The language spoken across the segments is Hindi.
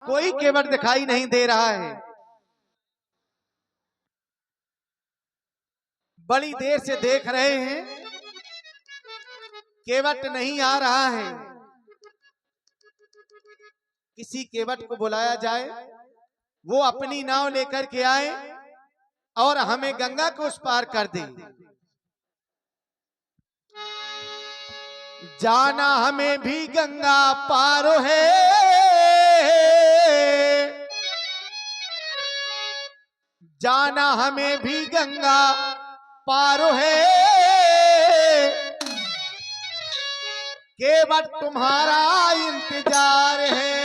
कोई केवट दिखाई नहीं दे रहा है। बड़ी देर से देख रहे हैं, केवट नहीं आ रहा है। किसी केवट को बुलाया जाए, वो अपनी नाव लेकर के आए और हमें गंगा को उस पार कर दे। जाना हमें भी गंगा पार है, जाना हमें भी गंगा पार है, केवट तुम्हारा इंतजार है।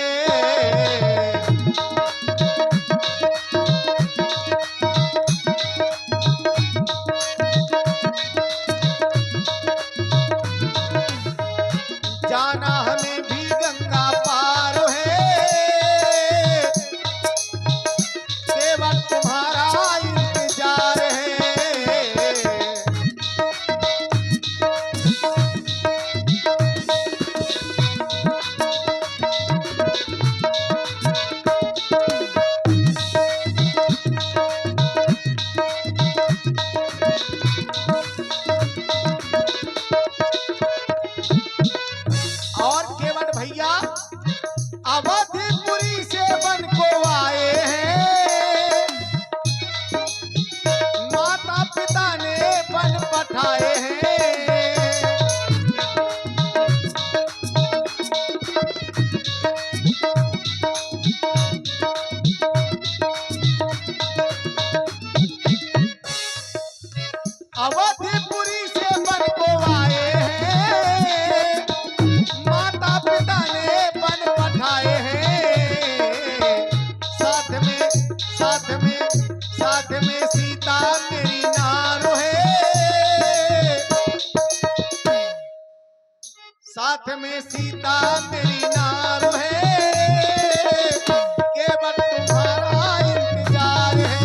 जाना हमें भी गंगा पार है, केवल तुम्हारा इंतजार है। और केवट भैया अवधपुरी से बन को आए हैं, माता पिता ने बन पठाए हैं। अवधपुरी से बन को आए हैं, माता पिता ने बन पठाए हैं। साथ में साथ में साथ में सीता मेरी नारो है, साथ में सीता मेरी नारो है, केवट तुम्हारा इंतजार है।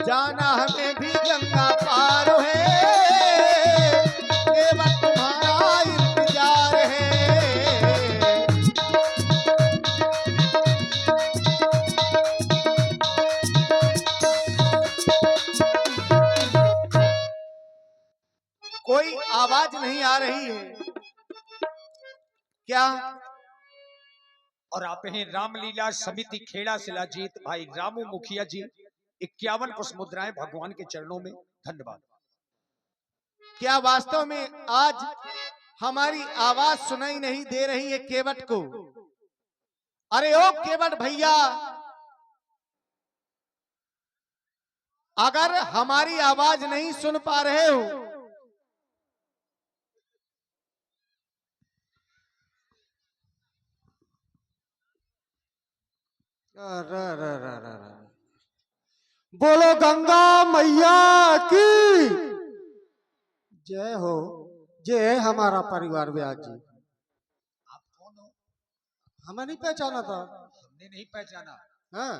जाना हमें भी गंगा पार है, केवल तुम्हारा इंतजार है। कोई आवाज नहीं आ रही है क्या? और आप हैं रामलीला समिति खेड़ा शिलाजीत भाई रामू मुखिया जी, 51 पुष्प मुद्राएं भगवान के चरणों में। धन्यवाद। क्या वास्तव में आज हमारी आवाज सुनाई नहीं दे रही है केवट को? अरे ओ केवट भैया, अगर हमारी आवाज नहीं सुन पा रहे हो बोलो गंगा मैया की जय हो। जय है हमारा परिवार व्यास जी। आप कौन हो? हमें नहीं पहचाना था। हमने नहीं पहचाना। हाँ,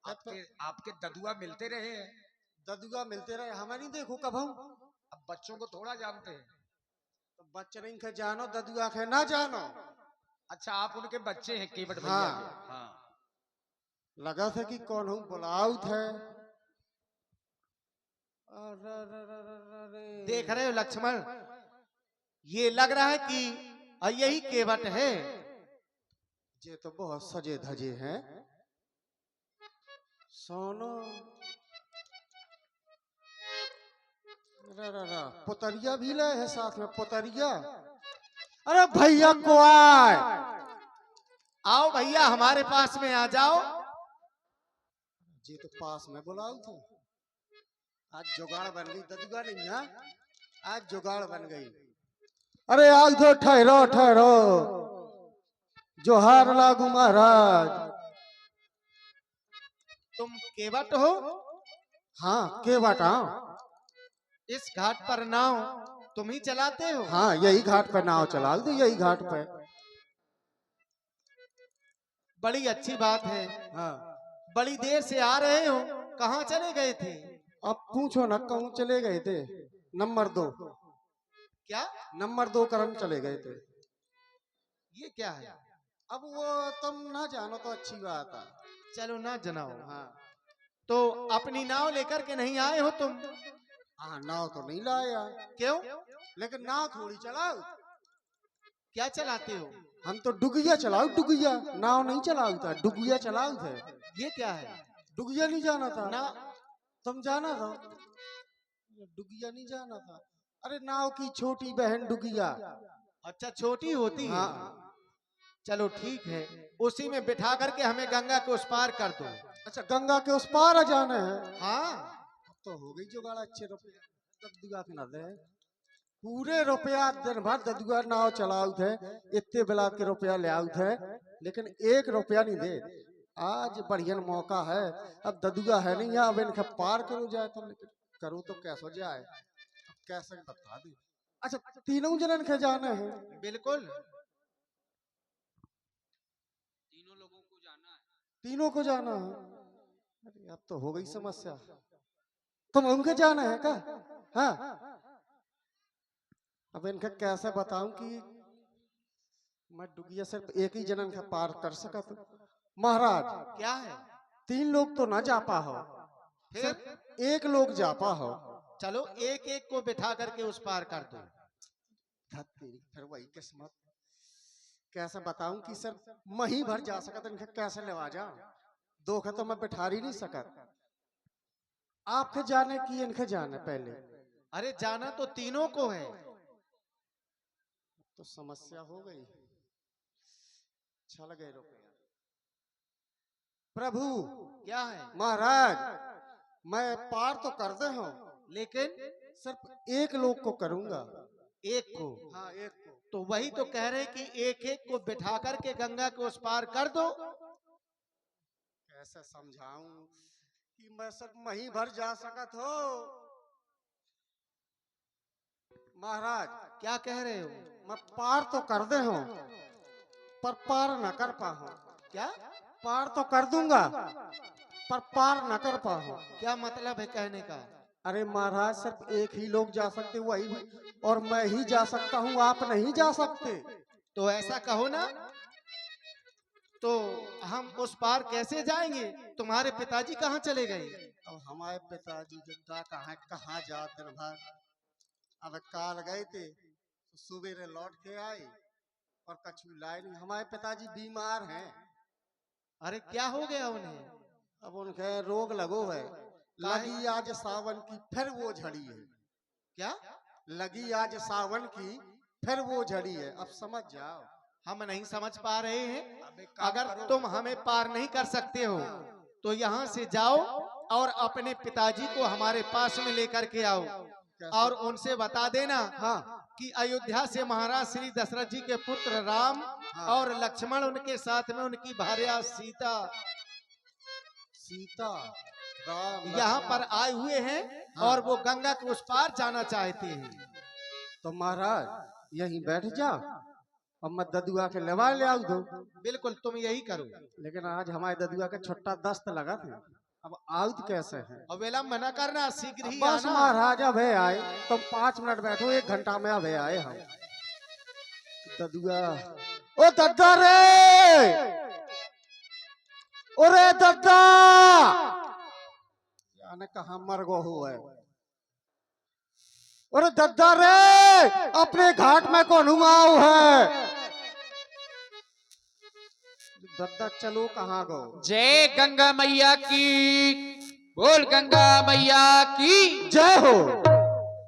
आपके ददुआ मिलते रहे हैं। ददुआ मिलते रहे, हमें नहीं देखो कब हम। अब बच्चों को थोड़ा जानते हैं। तो बच्चे नहीं के जानो, ददुआ के ना जानो। अच्छा, आप उनके बच्चे हैं केवट भैया हाँ। के। हाँ। लगा था कि कौन हूँ, बुलाऊ थे। देख रहे हो लक्ष्मण, ये लग रहा है कि यही केवट है। ये तो बहुत सजे धजे हैं। सोनो पुतरिया भी ले है साथ में, पुतरिया। अरे भैया को आए, आओ भैया हमारे पास में आ जाओ। जी तो पास में बुलाऊ थे। आज जुगाड़ बन गई, ददुआ नहीं है, आज जुगाड़ बन गई। अरे आज तो ठहरो ठहरो, जोहार लागू महाराज। तुम केवट हो? हाँ केवट। हाँ, इस घाट पर नाव तुम ही चलाते हो? हाँ, यही घाट पे नाव चला दो, यही घाट पे। बड़ी अच्छी बात है। हाँ, बड़ी देर से आ रहे हो, कहाँ चले गए थे? अब पूछो ना, कहूँ चले गए थे। नंबर 2, क्या? नंबर 2 करम चले गए थे। ये क्या है? अब वो तुम ना जानो तो अच्छी बात है। चलो ना जनाओ। हाँ तो अपनी नाव लेकर के नहीं आए हो तुम? हाँ, नाव तो नहीं लाया, क्यों? लेकिन नाव थोड़ी चलाओ। क्या चलाते हो? हम तो डुगिया चलाओ, डुगिया। नाव नहीं चलाओ था, डुगिया चलाओ थे। ये क्या है? डुगिया नहीं जाना था ना, तुम जाना था? डुगिया नहीं जाना था। अरे नाव की छोटी बहन डुगिया। अच्छा छोटी होती है। हाँ, चलो ठीक है, उसी में बिठा करके हमें गंगा के उस पार कर दो। अच्छा गंगा के उस पार जाना है। हाँ, अब तो हो गई जुगाड़। अच्छे रुपये ददुआ के ना दे, पूरे रुपया दिन भर ददुआ नाव चलाऊ थे, इतने बेला के रुपया ले आऊ थे, लेकिन 1 रुपया नहीं दे। आज बढ़िया मौका है, अब ददुआ है नहीं यहाँ, अब इनका पार करो जाए तो, लेकिन करो तो कैसे जाए, अब कैसे बता दे। अच्छा, तीनों जनन के जाने हैं? बिल्कुल। तीनों को जाना है। अरे अब तो हो गई समस्या। तुम उनके जाना है क्या? हाँ, अब इनका कैसे बताऊं कि मैं डुगिया सिर्फ एक ही जनन का पार कर सका तो। महाराज, क्या है? 3 लोग तो ना जा पाओ, फिर? सिर्फ 1 लोग जा पाओ। चलो एक एक को बिठा करके उस पार कर दो। धत तेरी, फिर वही किस्मत। कैसे बताऊं कि सिर्फ मैं ही भर जा सका, तो इनका कैसे लेवा जा। 2 का तो मैं बिठा ही नहीं सका। आपके जाने की इनके जाने पहले। अरे जाना तो तीनों को है। तो समस्या हो गई। चल गए रुपया। प्रभु, क्या है? महाराज, मैं पार तो कर दे हूं, लेकिन सिर्फ 1 लोग को करूंगा। एक को? हाँ, 1 को। तो वही तो कह रहे कि एक एक को बिठा करके गंगा के उस पार कर दो। कैसे समझाऊं कि मैं सिर्फ मही भर जा सकत हो। महाराज, क्या कह रहे हो? मैं पार तो कर दे हूं, पर पार न कर पाऊं। क्या? पार तो कर दूंगा, पर पार न कर पाऊं। क्या मतलब है कहने का? अरे महाराज, सिर्फ 1 ही लोग जा सकते, वही, और मैं ही जा सकता हूँ, आप नहीं जा सकते। तो ऐसा कहो ना, तो हम उस पार कैसे जाएंगे? तुम्हारे पिताजी कहाँ चले गए? अब हमारे पिताजी जिंदा कहाँ जा दिन भर। अब काल गए थे, तो सवेरे लौट के आए और कछु लाए नहीं। हमारे पिताजी बीमार हैं। अरे क्या हो गया उन्हें? अब उनके रोग लगो है। लगी आज सावन की, फिर वो झड़ी है। क्या? लगी आज सावन की, फिर वो झड़ी है। अब समझ जाओ। हम नहीं समझ पा रहे हैं। अब एक काम अगर करो। तुम हमें पार नहीं कर सकते हो तो यहाँ से जाओ और अपने पिताजी को हमारे पास में लेकर के आओ और उनसे बता देना हाँ, कि अयोध्या से महाराज श्री दशरथ जी के पुत्र राम और लक्ष्मण, उनके साथ में उनकी भार्या सीता सीता राम यहाँ पर आए हुए हैं और वो गंगा के उस पार जाना चाहते हैं। तो महाराज यहीं बैठ जा, अब मैं ददुआ के लेवा ले आऊ दो। बिल्कुल, तुम यही करो। लेकिन आज हमारे ददुआ के छोटा दस्त लगा था, अब आउत कैसे है? और विलम्ब न करना, शीघ्र ही बस आना। महाराज अब आए, तुम 5 मिनट बैठो, 1 घंटा में अब आए हम। ददुआ, ओ दद्दा रे, ओरे दद्दा, जाने कहाँ मर गो हुआ है। अरे दद्दा रे, अपने घाट में कौन हुआऊ है? दद्दा चलो, कहाँ गो? जय गंगा मैया की, बोल गंगा मैया की जय हो।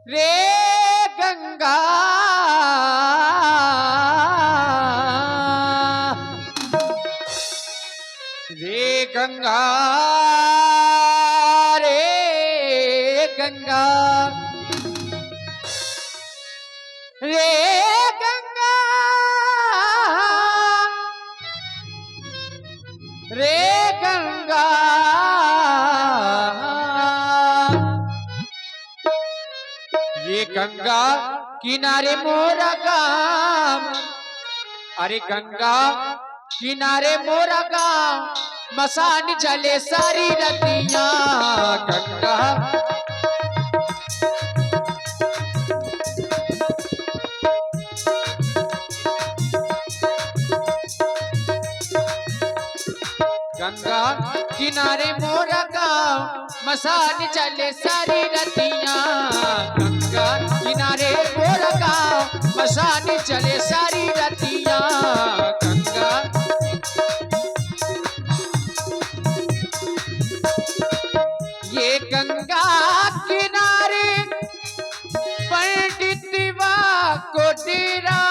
रे गंगा रे गंगा रे गंगा रे गंगा रे गंगा ये गंगा किनारे मोरा गाँव, अरे गंगा किनारे मोरा गाँव, मसान जले सारी रतियां। गंगा गंगा किनारे मोरा गाँव, मसान जले सारी रतियां। गंगा किनारे मोरा गाँव, मसान चले सारी रतियां। गंगा ये गंगा किनारे पंडितवा को डेरा,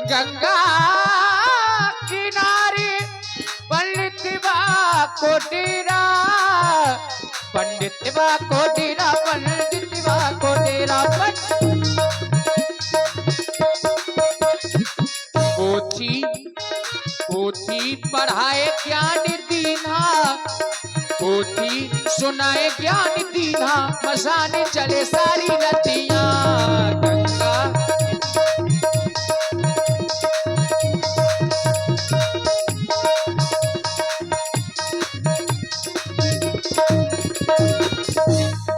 गंगा किनारे पंडितवा को डेरा, पंडितवा को डेरा, पंडितवा को डेरा। पोथी पोथी पढ़ाए ज्ञान दीना, पोथी सुनाए ज्ञान दीना, मसाने चले सारी रतियां। गंगा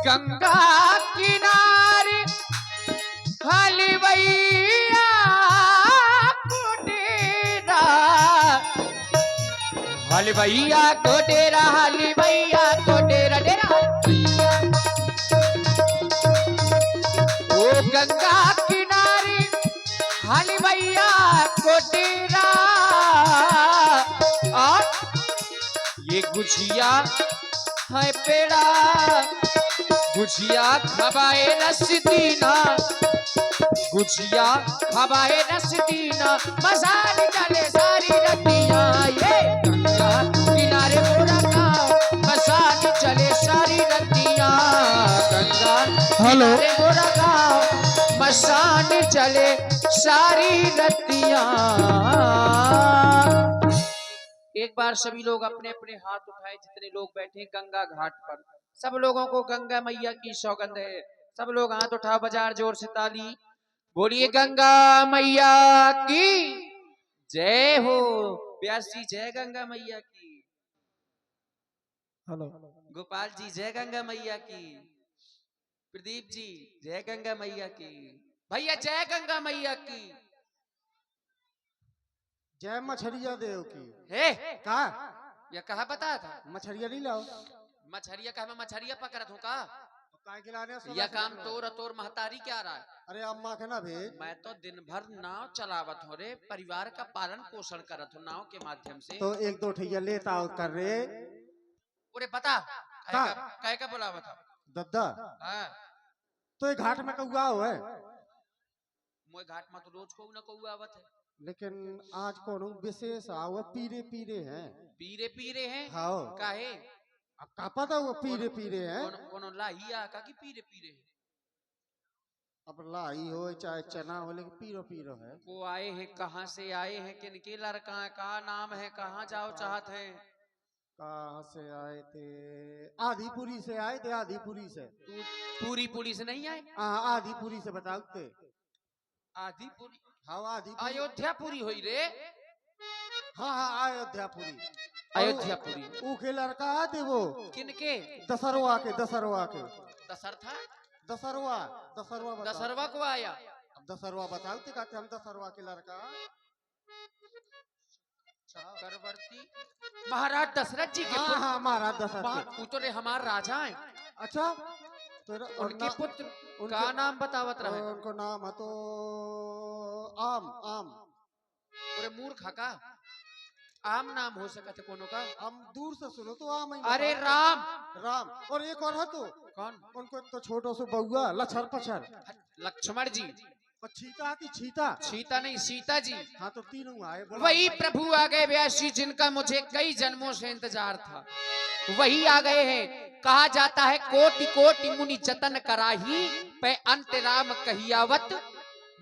गंगा किनारे हलवैया को डेरा, हलवैया को डेरा, हलवैया को डेरा, डेरा ओ गंगा किनारे हलवैया को डेरा। और ये गुझिया है पेड़ा, गुझिया खबाए रस दीना, गुझिया खबाए रस दीना, मसान चले सारी रतियां। ये गंगा किनारे मोरा गाँव, मसान चले सारी रतियां। गंगा किनारे मोरा गाँव, मसान चले सारी रतियां। एक बार सभी लोग अपने अपने हाथ उठाए, जितने लोग बैठे गंगा घाट पर, सब लोगों को गंगा मैया की सौगंध है। सब लोग हाथ उठा, बाजार जोर से ताली, बोलिए गंगा मैया की जय हो। व्यास जी जय गंगा मैया की। हेलो गोपाल जी जय गंगा मैया की। प्रदीप जी जय गंगा मैया की। भैया जय गंगा मैया की। जय मछरिया देव की। हे का या कहा बताया था मछरिया नहीं लाओ? मछरिया कहा, मैं मछरिया पकड़त हूँ का? काय के लाने सोलह या सौ काम रुपया। तोर महतारी क्या रहा है? अरे अम्मा के ना भेज। मैं तो दिन भर नाव चलावत हो रे, परिवार का पालन पोषण करत हो नाव के माध्यम से। तो एक दो ठैया लेता आओ कर रे अरे बता का? कहे का बोला बता दद्दा। हाँ तो ये घाट में कौआ हो है, मोय घाट में तो रोज को न कौआ आवत है, लेकिन आज कौन विशेष आओ पीरे पीरे हैं। पीरे पीरे हैं हाँ काहे? अब का पता वो पीरे पीरे हैं। कोनो लाहिया का की पीरे पीरे हैं? अब लाई हो चाहे चना हो, लेकिन पीरो पीरो है। वो आए हैं कहाँ से आए हैं, किनके लड़का है, कहाँ नाम है, कहाँ जाओ चाहत हैं? कहाँ से आए थे? आदिपुरी से आए थे, आदिपुरी से। पूरी पूरी से नहीं आए? हाँ आदिपुरी से बताओ ते। आदिपुरी हाँ आदिपुरी। अयोध्यापुरी हुई रे। हाँ हाँ अयोध्यापुरी। अयोध्यापुरी ऊके लड़का आते वो किनके? दशरवा के, दशरवा के। दशरथा दशरवा दशरवा बताओ। दशरवा को आया। अब दशरवा बताओ ते कहते हम दशरवा के लड़का। चक्रवर्ती महाराज दशरथ जी के हाँ पुत्र। हाँ महाराज दशरथ के। उतरे हमार राजा हैं। अच्छा तो उनके पुत्र का नाम बतावत रहे। उनको नाम है तो आम आम। अरे मूर्खा का आम नाम हो सकते कोनो का? हम दूर से सुनो तो आम ही अरे बताओ। राम राम। और एक और है तो कौन? उनको तो छोटो से बउआ लछर पछर। लक्ष्मण जी। और छीता आती छीता। सीता नहीं सीता जी। हाँ तो तीनों आए बोला। वही प्रभु आ गए व्यास जी, जिनका मुझे कई जन्मों से इंतजार था, वही आ गए हैं। कहा जाता है कोटि कोटि मुनि जतन कराही, पे अंत राम कहियावत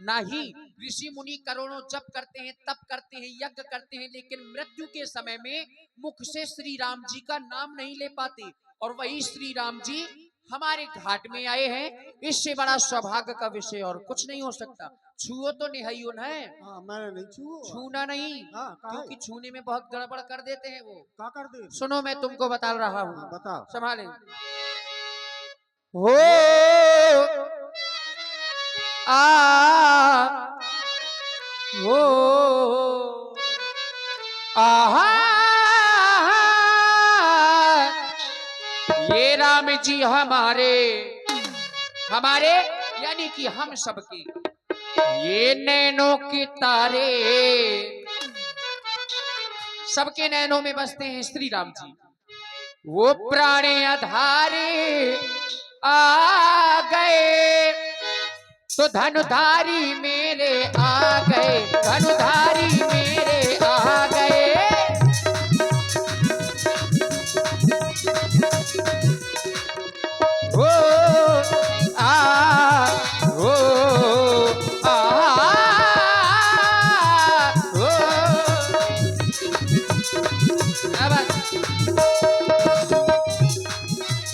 नाही। ऋषि मुनि करोड़ों जप करते हैं, तप करते हैं, यज्ञ करते हैं, लेकिन मृत्यु के समय में मुख से श्री राम जी का नाम नहीं ले पाते। और वही श्री राम जी हमारे घाट में आए हैं, इससे बड़ा सौभाग्य का विषय और कुछ नहीं हो सकता। छुओ तो निहाइयो न है, हाँ मैंने नहीं छू। छूना नहीं, हाँ क्योंकि छूने में बहुत गड़बड़ कर देते हैं वो। का कर दे। सुनो मैं तुमको बता रहा हूँ, हाँ बताओ। संभाले। हो आ हो आहा, ये राम जी हमारे हमारे यानी कि हम सबके ये नैनों के तारे, सबके नैनों में बसते हैं श्री राम जी। वो प्राणे आधारे आ गए तो धनुधारी मेरे आ गए, धनुधारी मेरे आ गए। ओ आ ओ आ ओ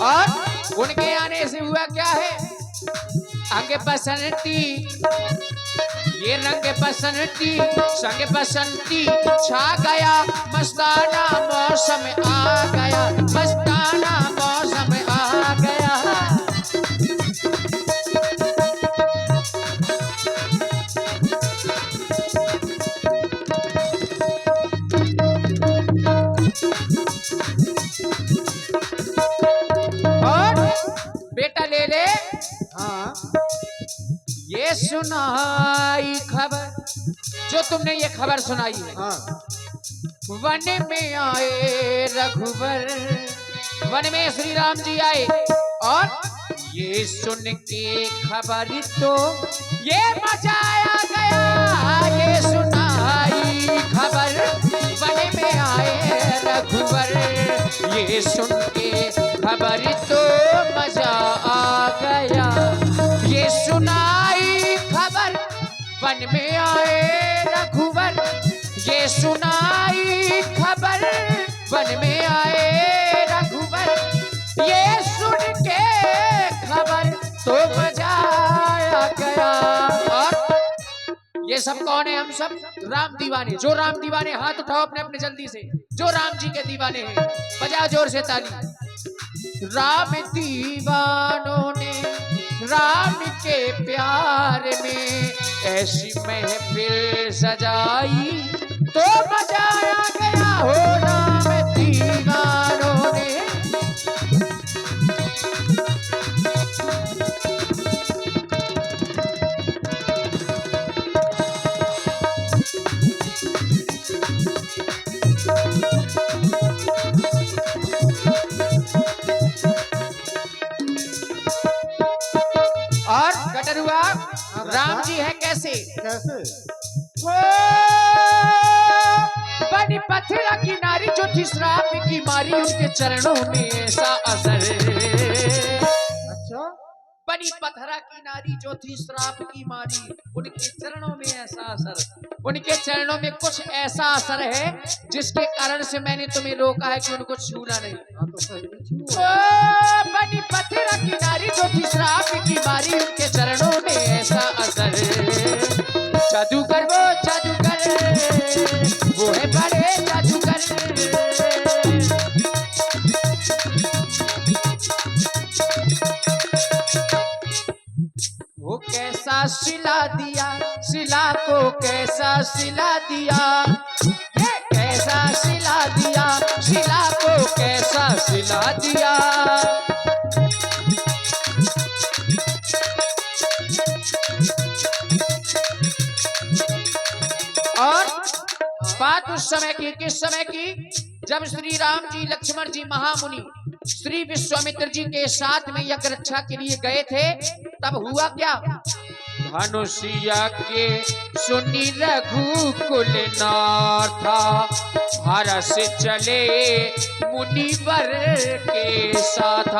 और उनके आने से हुआ क्या है? आगे बसंती, ये रंग बसंती संग बसंती छा गया, मस्ताना मौसम आ गया, मस्ताना मौसम आ गया। और बेटा ले ले। हाँ ये सुनाई खबर, जो तुमने ये खबर सुनाई है, हाँ वन में आए रघुवर, वन में श्री राम जी आए और ये सुन के खबर तो ये मचाया गया, ये सुनाई खबर वन में आए रघुवर, ये सुन के खबर तो मजा आ गया, ये सुनाई खबर वन में आए रघुवर, ये सुनाई खबर वन में आए रघुवर, ये सुन के खबर तो मजा आ गया। और ये सब कौन है? हम सब राम दीवाने। जो राम दीवाने हाथ उठाओ अपने अपने जल्दी से, जो राम जी के दीवाने हैं, बजाओ जोर से ताली। राम दीवानों ने राम के प्यार में ऐसी महफिल सजाई तो मचाया गया हो, राम दीवानों ने। और कटरुआ राम जी है कैसे? कैसे? वो बनी पत्थरा की नारी जो थी श्राप की मारी, उनके चरणों में ऐसा असर। अच्छा बनी पत्थरा की नारी जो थी श्राप की मारी, उनके चरणों में ऐसा असर। उनके चरणों में कुछ ऐसा असर है जिसके कारण से मैंने तुम्हें रोका है कि उनको छूना नहीं। हाँ तो सही में छू। ओ बनी पत्थरा की नारी जो थी श्राप की मारी, उनके चरणों में ऐसा असर। जादूगर वो जादूगर, वो है बड़े जादूगर। वो कैसा सिला दिया, सिला को कैसा सिला दिया, ये कैसा सिला दिया, सिला को कैसा सिला दिया। और बात उस समय की, किस समय की? जब श्री राम जी लक्ष्मण जी महामुनि श्री विश्वामित्र जी के साथ में यज्ञ रक्षा के लिए गए थे, तब हुआ क्या? धनुषिया के सुनी रघुकुल नाथा, हरस चले मुनिवर के साथ।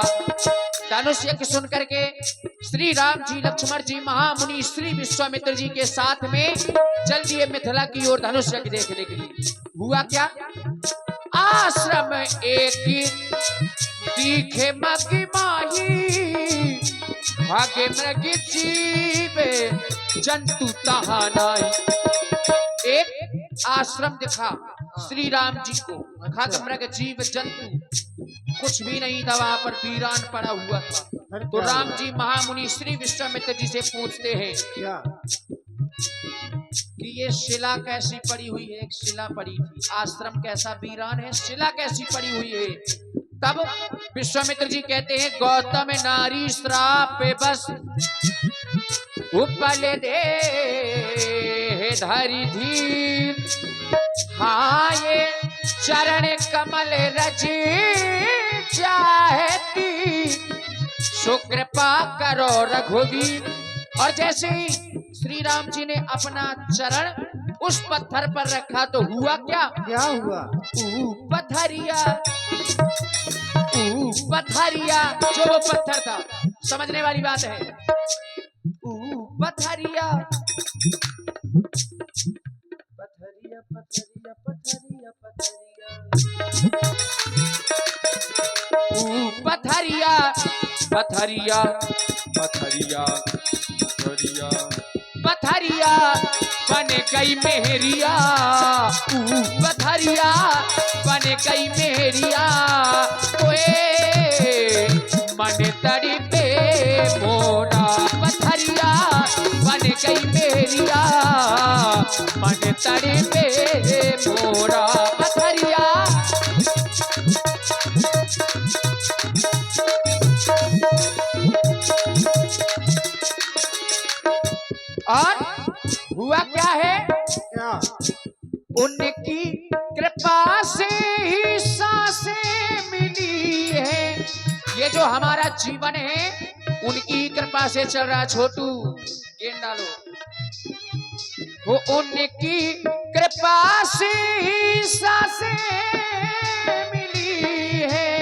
धनुष यज्ञ सुन करके श्री राम जी लक्ष्मण जी महामुनि श्री विश्वामित्र जी के साथ में चल दिए मिथिला की ओर धनुष यज्ञ देखने के लिए। हुआ क्या? आश्रम एक तीखे मगी माही भागे मृग जीवे जंतु तहा नाई। एक आश्रम दिखा श्री राम जी को, खग मृग जीव जंतु कुछ भी नहीं था, वहां पर वीरान पड़ा हुआ था। तो राम जी महामुनि श्री विश्वामित्र जी से पूछते हैं क्या कि ये शिला कैसी पड़ी हुई है। एक शिला पड़ी थी, आश्रम कैसा वीरान है, शिला कैसी पड़ी हुई है। तब विश्वामित्र जी कहते हैं गौतम नारी श्राप बस उपल दे धरी धीर। हाँ ये चरण कमल रची चाहती सुकृपा करो रघुवीर। और जैसे ही श्री राम जी ने अपना चरण उस पत्थर पर रखा तो हुआ क्या? क्या हुआ? पथरिया, पथरिया, जो वो पत्थर था, समझने वाली बात है। पथरिया, पथरिया, पथरिया, पथरिया, पथरिया, पथरिया, पथरिया, पथरिया, पथरिया बन गई मेहरिया। पथरिया बन गई मेहरिया, ओए मन तड़ी पे मोरा। पथरिया बन गई मेहरिया, मन तड़ी पे मोरा। पथरिया और हुआ क्या है? क्या? उनकी कृपा से ही सांसें मिली है। ये जो हमारा जीवन है उनकी कृपा से चल रहा। छोटू गेंद डालो। वो उनकी कृपा से ही सांसें मिली है।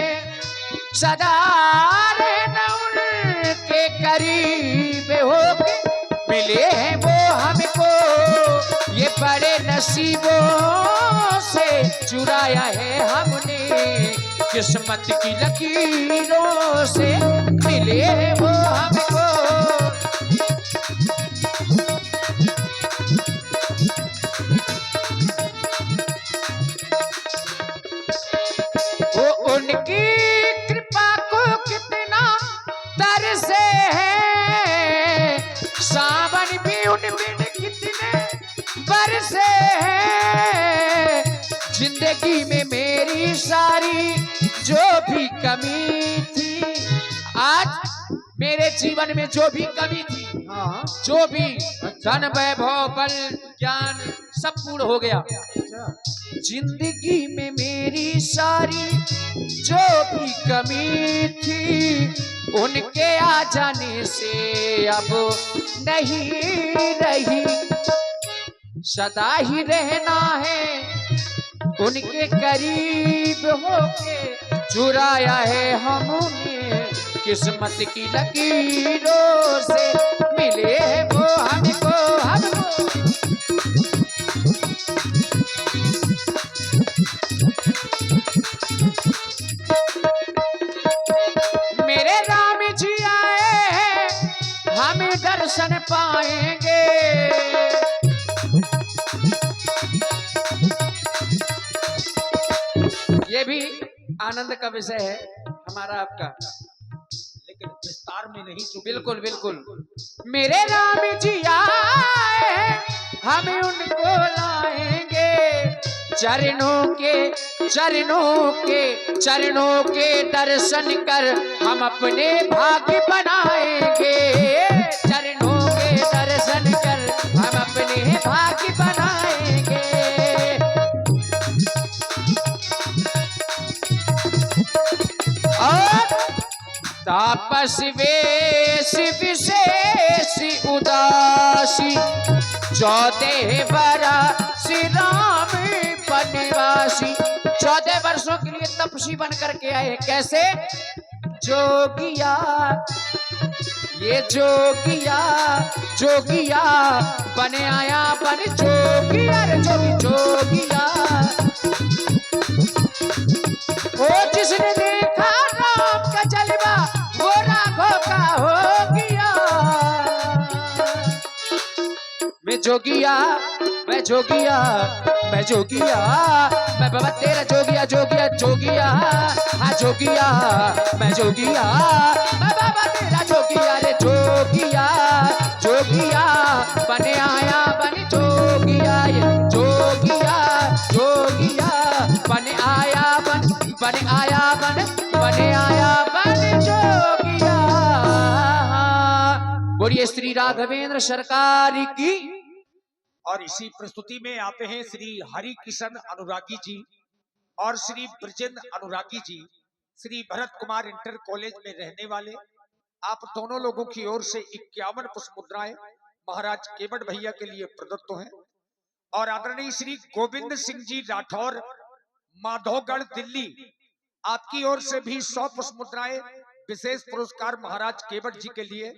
सदा रहना उनके करीब होके मिले हैं वो हमको। ये बड़े नसीबों से चुराया है हमने, किस्मत की लकीरों से मिले हैं वो हमको। वो उनकी कृपा को कितना तरसे है, सावन भी उनमें कितने बरसे हैं। जिंदगी में मेरी सारी जो भी कमी थी, आज मेरे जीवन में जो भी कमी थी, हाँ जो भी धन वैभव बल ज्ञान सब पूर्ण हो गया। अच्छा जिंदगी में मेरी सारी जो भी कमी थी, उनके आ जाने से अब नहीं रही। सदा ही रहना है उनके करीब होके, चुराया है हमने किस्मत की लकीरों से मिले हैं वो हमको। मेरे राम जी आए हैं, हम दर्शन पाएंगे। ये भी आनंद का विषय है हमारा आपका, लेकिन विस्तार में नहीं चुके। बिल्कुल बिल्कुल। मेरे राम जी आए हैं, हम उनको लाएंगे। चरणों के दर्शन कर हम अपने भाग्य बनाएंगे। चरणों के दर्शन कर हम अपने भाग्य बनाएंगे। और तापस वेश विशेष उदासी, 14 वर्ष राम बनवासी। 14 वर्षों के लिए तपस्वी बन करके आए। कैसे? जोगिया, ये जोगिया जोगिया बने आया बन जोगिया रे जोगिया। ओ जिसने देखा जोगिया मैं जोगिया मैं जोगिया मैं बाबा तेरा जोगिया जोगिया जोगिया हाँ जोगिया मैं जोगिया मैं बाबा तेरा जोगिया रे जोगिया जोगिया बने आया बने जोगिया ये जोगिया जोगिया बने आया बने आया बने आया बने जोगिया। बोलिए श्री राघवेंद्र सरकार की। और इसी प्रस्तुति में आते हैं श्री हरि किशन अनुरागी जी और श्री ब्रजेंद्र अनुरागी जी, श्री भरत कुमार इंटर कॉलेज में रहने वाले। आप दोनों लोगों की ओर से 51 पुष्प मुद्राएं महाराज केवट भैया के लिए प्रदत्त हैं। और आदरणीय श्री गोविंद सिंह जी राठौर माधोगढ़ दिल्ली, आपकी ओर से भी 100 पुष्प मुद्राएं विशेष पुरस्कार महाराज केवट जी के लिए।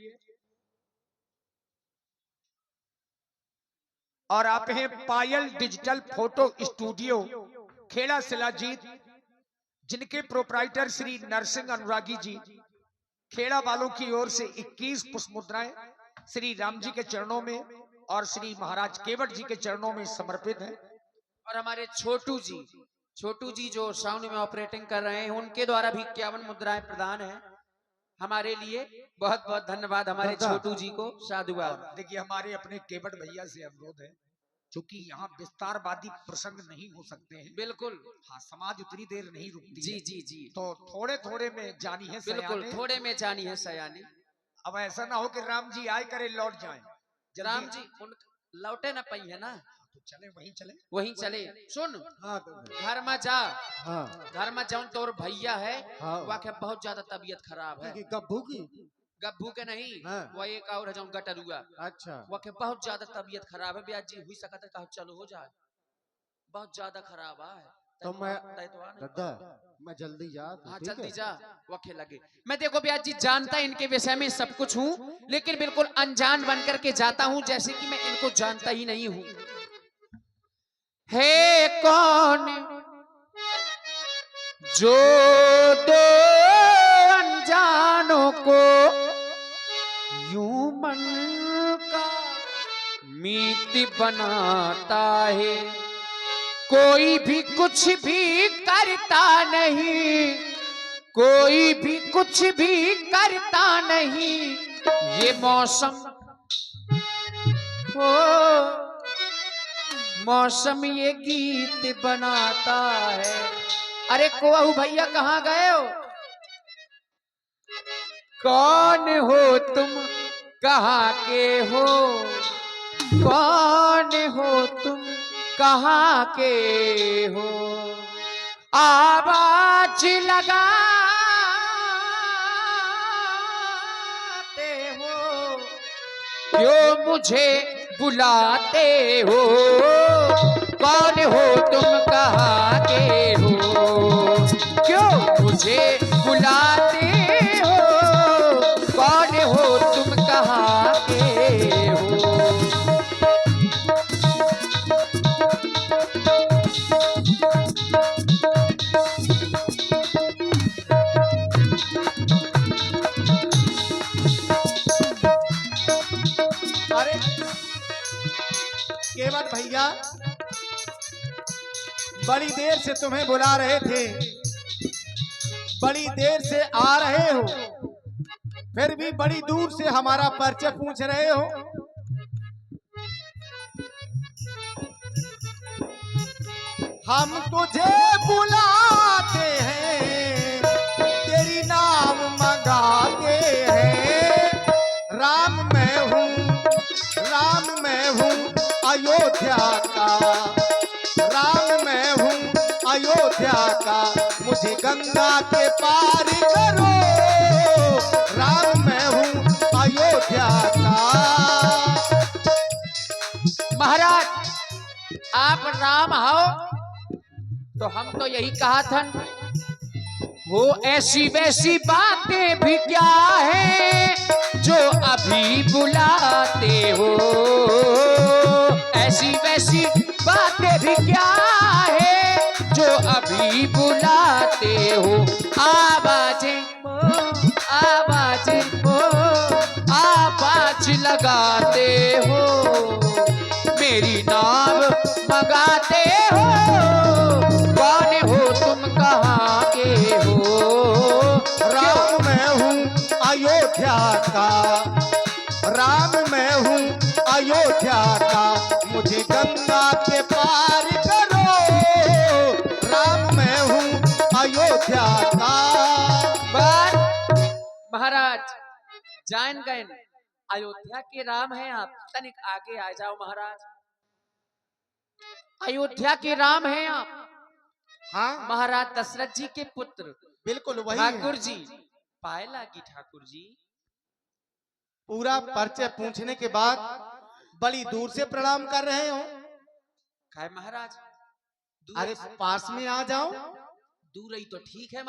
और आप हैं Payal digital photo studio Kheda Shilajit, जिनके प्रोप्राइटर श्री नरसिंह अनुरागी जी, खेड़ा वालों की ओर से 21 पुष्प मुद्राएं श्री राम जी के चरणों में और श्री महाराज केवट जी के चरणों में समर्पित है। और हमारे छोटू जी जो साउंड में ऑपरेटिंग कर रहे हैं, उनके द्वारा भी 51 मुद्राएं प्रदान है हमारे लिए। बहुत बहुत धन्यवाद हमारे छोटू जी को, साधुवाद। देखिए हमारे अपने केवट भैया से अनुरोध है, क्योंकि यहाँ विस्तारवादी प्रसंग नहीं हो सकते हैं। बिल्कुल हाँ, समाज उतनी देर नहीं रुकती जी है। जी जी तो थोड़े थोड़े में जानी है बिल्कुल सयाने। थोड़े में जानी है सयानी। अब ऐसा ना हो कि राम जी आए करे लौट जाएं। राम जी उन लौटे ना पाई है ना, तो चले वहीं चले। सुन हाँ घर में जा, हाँ घर में जाऊं तो और भैया है हाँ। वाकई बहुत ज्यादा तबीयत खराब है। कि गब्बू की गब्बू के नहीं हाँ। वो एक और है जो गटरुआ, अच्छा वाकई बहुत ज्यादा तबीयत खराब है। ब्याज जी हुई सकता है चलो हो जाए, बहुत ज्यादा खराब है। तो मैं नहीं। दादा मैं जल्दी जा। हाँ ठीक जल्दी है? जा वखे लगे। मैं देखो ब्याज जी जानता इनके विषय में सब कुछ हूँ, लेकिन बिल्कुल अनजान बन करके जाता हूँ, जैसे कि मैं इनको जानता ही नहीं हूँ। हे कौन जो दो अनजानों को यूं मन का मीत बनाता है। कोई भी कुछ भी करता नहीं, कोई भी कुछ भी करता नहीं। ये मौसम हो मौसम ये गीत बनाता है। अरे कोहू भैया कहाँ गए हो? कौन हो तुम, कहाँ के हो? कौन हो तुम, कहाँ के हो? आवाज लगाते हो, क्यों मुझे बुलाते हो? कौन हो तुम, कहाँ के हो? क्यों मुझे बुलाते हो? कौन हो तुम, कहाँ के हो? अरे केवट भैया, बड़ी देर से तुम्हें बुला रहे थे, बड़ी देर से आ रहे हो, फिर भी बड़ी दूर से हमारा परिचय पूछ रहे हो। हम तुझे बुलाते हैं, तेरी नाम मंगाते हैं। राम मैं हूँ अयोध्या का, राम मैं हूँ अयोध्या का, मुझे गंगा के पार करो। राम मैं हूँ अयोध्या का। महाराज आप राम हो तो हम तो यही कहा था, वो ऐसी वैसी बातें भी क्या है जो अभी बुलाते हो? ऐसी वैसी बातें भी क्या है जो अभी बुलाते हो? आवाजें आवाजें आवाज लगाते हो। नाम मंगाते हो, कौन हो तुम कहाँ के हो। राम मैं हूँ अयोध्या का, राम मैं हूँ अयोध्या का, मुझे गंगा के पार करो। राम मैं हूँ अयोध्या का। बस महाराज जान गए, अयोध्या के राम हैं आप, तनिक आगे आ जाओ महाराज। अयोध्या के राम हैं आप, हाँ महाराज दशरथ जी के पुत्र बिल्कुल वही ठाकुर है। जी। पाए लागी ठाकुर जी। पूरा परिचय पूछने के बाद बड़ी दूर से प्रणाम कर रहे हो। काय महाराज दूर अरे पास में आ जाओ। दूर ही तो ठीक है